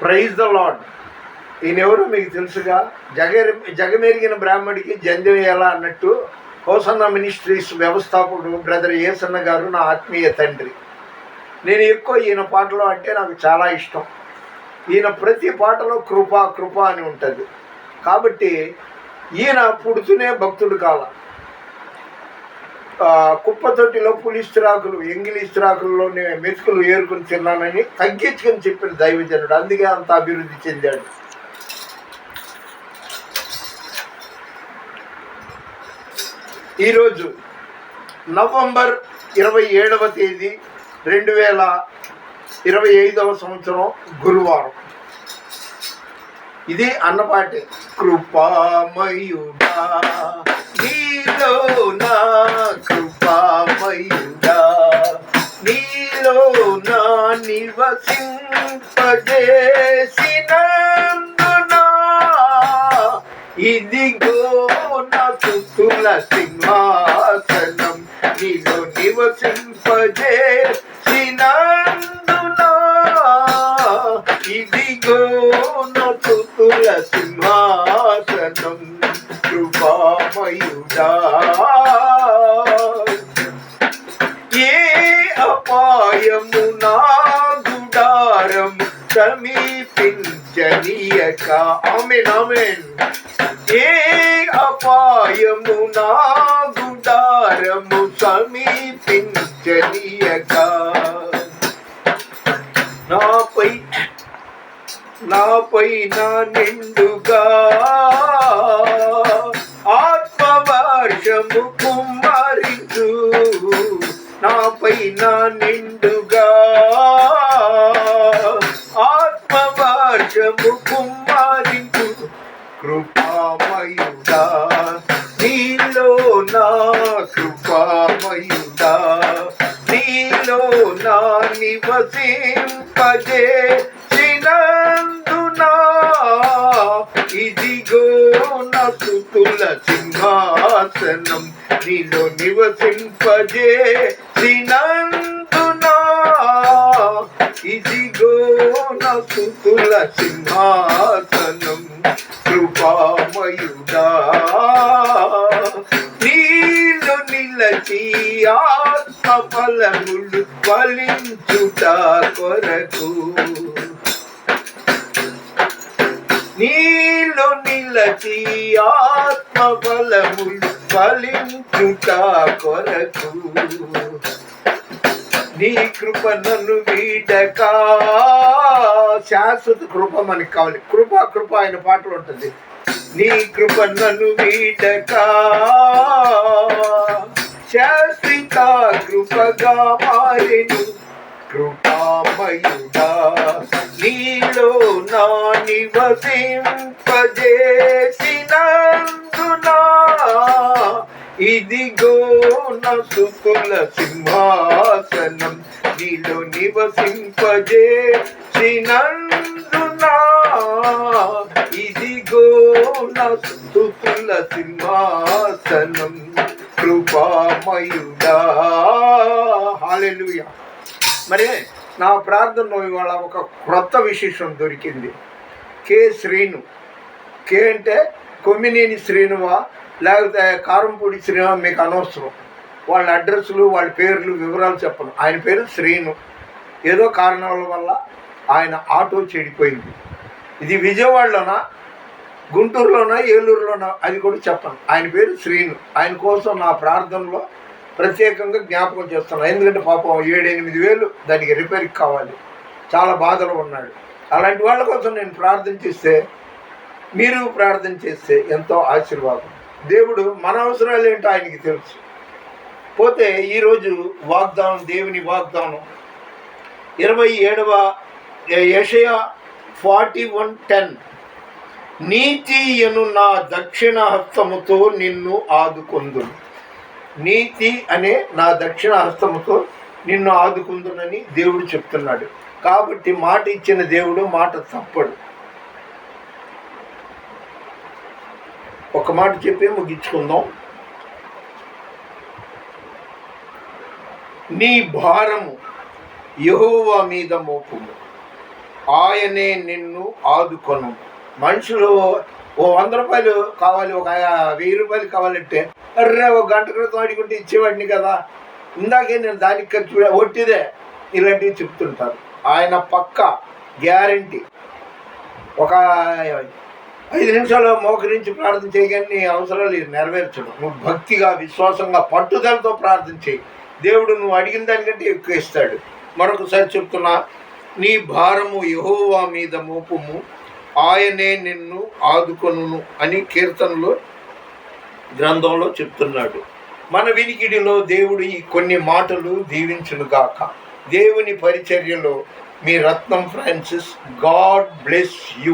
Praise the lord. ఈయనెవరు మీకు తెలుసుగా? జగమెరిగిన బ్రాహ్మడికి జంధ్యం ఎలా అన్నట్టు హోసన్న మినిస్ట్రీస్ వ్యవస్థాపకుడు బ్రదర్ ఏసన్న గారు నా ఆత్మీయ తండ్రి. నేను ఎక్కువ ఈయన పాటలు అంటే నాకు చాలా ఇష్టం. ఈయన ప్రతి పాటలో కృప కృప అని ఉంటుంది. కాబట్టి ఈయన పుడుతూనే భక్తుడు కాల. కుప్పతొట్టిలో పులిస్త్రాకులు ఎంగిలిస్త్రాకుల్లోనే మెతుకులు ఏరుకుని తిన్నానని తగ్గించుకొని చెప్పిన దైవజనుడు. అందుకే అంత అభివృద్ధి చెందాడు. ఈరోజు నవంబర్ 27వ తేదీ 2025వ సంవత్సరం గురువారం. ఇది అన్నపాటే. కృపామయుడా నీలో నా కృపామయుడా నీలో నా నివసింపజేసినందునా ఇదిగో నా స్తుతుల సింహాసనం నీలో నివసింపజేసినందునా ఇదిగో నా స్తుతుల సింహాసనం కృపామయుడా. ఏ అపాయము నా గుడారము సమీపించనీయక. ఆమేన్ ఆమేన్. ఏ అపాయము నా గుడారము సమీపించనీయక. నాపై నా నిండుగా ఆత్మవర్షము కుమ్మరించు. నాపై నా నిండుగా ఆత్మవర్షము కుమ్మరించు. కృపామయుడా నీలో నా కృపామయుడా నీలో నా నివసింపజేసినందునా ఇదిగో నా స్తుతుల సింహాసనం నీలో నివసింపజేసినందునా ఇదిగో నా స్తుతుల సింహాసనం కృపామయుడా. నీలో నిలచి ఆత్మ ఫలములు ఫలించుట కొరకు. నీలో నిలచి ఆత్మ ఫలములు ఫలించుట కొరకు. నీ కృప నన్ను వీడక. శాశ్వత కృప మనకి కావాలి. కృప కృప ఆయన పాటలు ఉంటుంది. నీ కృప నన్ను వీడక శాశ్వత కృపగా మారెను. కృపామయుడా నీలో నా నివసింపజేసినందునా ఇదిగో నా స్తుతుల సింహాసనం నీలో నివసింపజేసినందునా ఇదిగో నా స్తుతుల సింహాసనం కృపామయుడా. హల్లెలూయా. మరి నా ప్రార్థనలో ఇవాళ ఒక క్రొత్త విశేషం దొరికింది. కే శ్రీను. కే అంటే కొమ్మినేని శ్రీనువా లేకపోతే కారంపూడి శ్రీను మీకు అనవసరం. వాళ్ళ అడ్రస్లు వాళ్ళ పేర్లు వివరాలు చెప్పను. ఆయన పేరు శ్రీను. ఏదో కారణాల వల్ల ఆయన ఆటో చెడిపోయింది. ఇది విజయవాడలోనా గుంటూరులోనా ఏలూరులోనా అది కూడా చెప్పను. ఆయన పేరు శ్రీను. ఆయన కోసం నా ప్రార్థనలో ప్రత్యేకంగా జ్ఞాపకం చేస్తున్నాను. ఎందుకంటే పాపం 7-8 వేలు దానికి రిపేర్కి కావాలి. చాలా బాధలు ఉన్నాడు. అలాంటి వాళ్ళ కోసం నేను ప్రార్థన చేస్తే మీరు ప్రార్థన చేస్తే ఎంతో ఆశీర్వాదం. దేవుడు మన అవసరాలు ఏంటో ఆయనకి తెలుసు. పోతే ఈరోజు వాగ్దానం, దేవుని వాగ్దానం 27వ యెషయా 41:10. నీతి అను నా దక్షిణ హస్తముతో నిన్ను ఆదుకొందును. నీతి అనే నా దక్షిణ హస్తముతో నిన్ను ఆదుకుందునని దేవుడు చెప్తున్నాడు. కాబట్టి మాట ఇచ్చిన దేవుడు మాట తప్పడు. ఒక మాట చెప్పి ముగించుకుందాం. నీ భారము యెహోవా మీద మోపుము, ఆయనే నిన్ను ఆదుకొను. మనుషులు ఓ 100 రూపాయలు కావాలి, ఒక 1000 రూపాయలు కావాలంటే, అర్రే ఒక గంట క్రితం అడుగుంటే ఇచ్చేవాడిని కదా, ఇందాకే నేను దానికి ఖర్చు ఒట్టిదే, ఇలాంటివి చెప్తుంటారు. ఆయన పక్క గ్యారంటీ. ఒక 5 నిమిషాలు మోకరించి ప్రార్థన చేయగానే నీ అవసరాలు నెరవేర్చడం. నువ్వు భక్తిగా, విశ్వాసంగా, పట్టుదలతో ప్రార్థన చేయి. దేవుడు నువ్వు అడిగిన దానికంటే ఎక్కువ ఇస్తాడు. మరొకసారి చెప్తున్నా, నీ భారము యెహోవా మీద మోపుము, ఆయనే నిన్ను ఆదుకొనును అని కీర్తనలో గ్రంథంలో చెప్తున్నాడు. మన వినికిడిలో దేవుడు ఈ కొన్ని మాటలు దీవించునుగాక. దేవుని పరిచర్యలో మీ రత్నం ఫ్రాన్సిస్. God bless you.